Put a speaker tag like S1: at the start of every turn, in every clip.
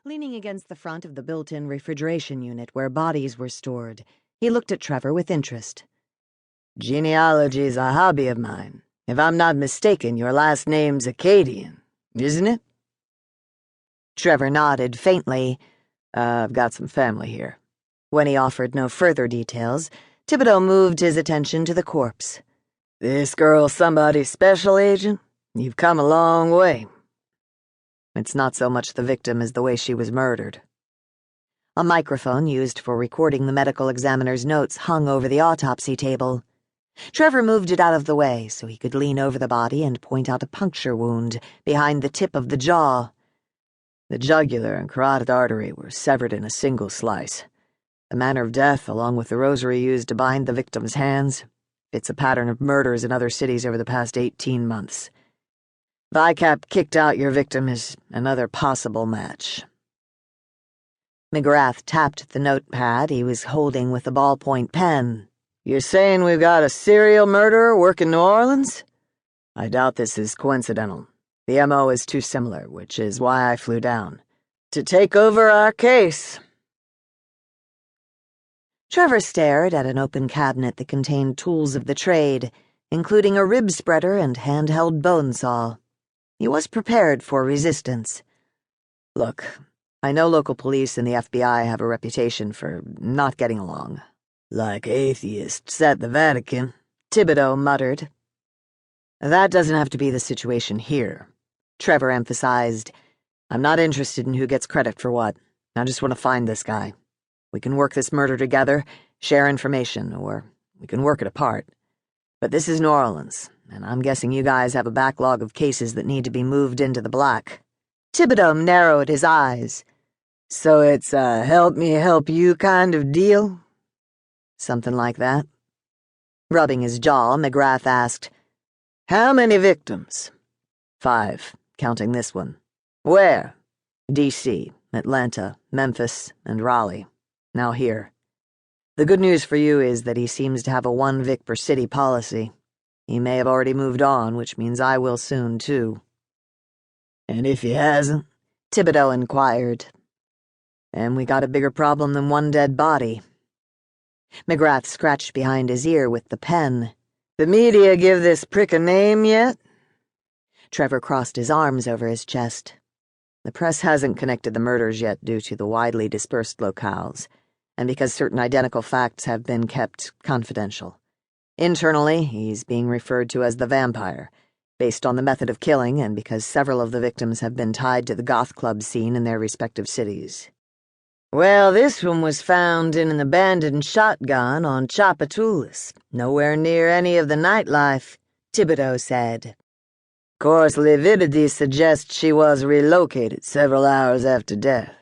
S1: Leaning against the front of the built-in refrigeration unit where bodies were stored, he looked at Trevor with interest.
S2: Genealogy's a hobby of mine. If I'm not mistaken, your last name's Acadian, isn't it?
S1: Trevor nodded faintly.
S2: I've got some family here.
S1: When he offered no further details, Thibodeau moved his attention to the corpse.
S2: This girl somebody's special agent? You've come a long way.
S1: It's not so much the victim as the way she was murdered. A microphone used for recording the medical examiner's notes hung over the autopsy table. Trevor moved it out of the way so he could lean over the body and point out a puncture wound behind the tip of the jaw.
S2: The jugular and carotid artery were severed in a single slice. The manner of death, along with the rosary used to bind the victim's hands, fits a pattern of murders in other cities over the past 18 months. VICAP kicked out your victim as another possible match.
S1: McGrath tapped the notepad he was holding with a ballpoint pen.
S2: You're saying we've got a serial murderer working New Orleans? I doubt this is coincidental. The MO is too similar, which is why I flew down. To take over our case.
S1: Trevor stared at an open cabinet that contained tools of the trade, including a rib spreader and handheld bone saw. He was prepared for resistance.
S2: Look, I know local police and the FBI have a reputation for not getting along. Like atheists at the Vatican,
S1: Thibodeau muttered.
S2: That doesn't have to be the situation here, Trevor emphasized. I'm not interested in who gets credit for what. I just want to find this guy. We can work this murder together, share information, or we can work it apart. But this is New Orleans, and I'm guessing you guys have a backlog of cases that need to be moved into the black.
S1: Thibodeau narrowed his eyes.
S2: So it's a help-me-help-you kind of deal?
S1: Something like that. Rubbing his jaw, McGrath asked,
S2: How many victims?
S1: 5, counting this one.
S2: Where?
S1: D.C., Atlanta, Memphis, and Raleigh. Now here. The good news for you is that he seems to have a 1 vic per city policy. He may have already moved on, which means I will soon, too.
S2: And if he hasn't?
S1: Thibodeau inquired. And we got a bigger problem than 1 dead body. McGrath scratched behind his ear with the pen.
S2: The media give this prick a name yet?
S1: Trevor crossed his arms over his chest.
S2: The press hasn't connected the murders yet due to the widely dispersed locales, and because certain identical facts have been kept confidential. Internally, he's being referred to as the vampire, based on the method of killing and because several of the victims have been tied to the goth club scene in their respective cities. Well, this one was found in an abandoned shotgun on Chapatulas, nowhere near any of the nightlife,
S1: Thibodeau said.
S2: Of course, lividity suggests she was relocated several hours after death.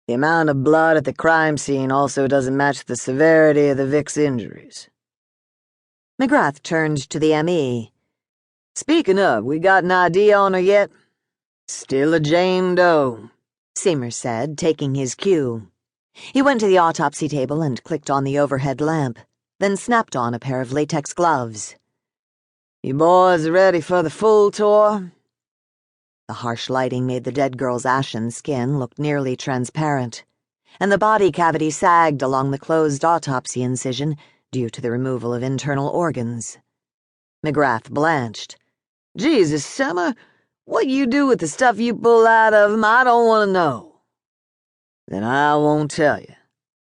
S2: The amount of blood at the crime scene also doesn't match the severity of the Vic's injuries.
S1: McGrath turned to the ME.
S2: Speaking of, we got an ID on her yet? Still a Jane Doe,
S1: Sommers said, taking his cue. He went to the autopsy table and clicked on the overhead lamp, then snapped on a pair of latex gloves.
S2: You boys ready for the full tour?
S1: The harsh lighting made the dead girl's ashen skin look nearly transparent, and the body cavity sagged along the closed autopsy incision due to the removal of internal organs. McGrath blanched.
S2: Jesus, Summer, what you do with the stuff you pull out of 'em, I don't want to know. Then I won't tell you.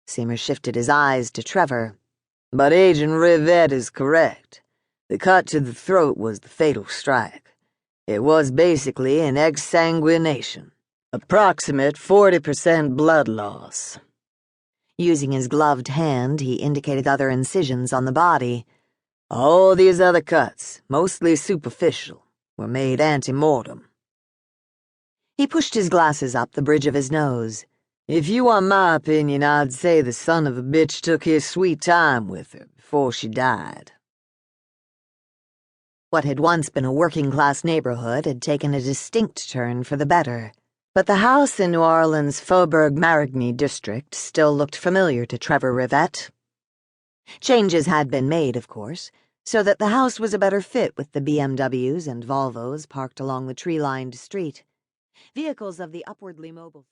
S1: Sommers shifted his eyes to Trevor.
S2: But Agent Rivette is correct. The cut to the throat was the fatal strike. It was basically an exsanguination. Approximate 40% blood loss.
S1: Using his gloved hand, he indicated other incisions on the body.
S2: All these other cuts, mostly superficial, were made ante-mortem.
S1: He pushed his glasses up the bridge of his nose.
S2: If you want my opinion, I'd say the son of a bitch took his sweet time with her before she died.
S1: What had once been a working-class neighborhood had taken a distinct turn for the better, but the house in New Orleans' Faubourg-Marigny district still looked familiar to Trevor Rivette. Changes had been made, of course, so that the house was a better fit with the BMWs and Volvos parked along the tree-lined street. Vehicles of the upwardly mobile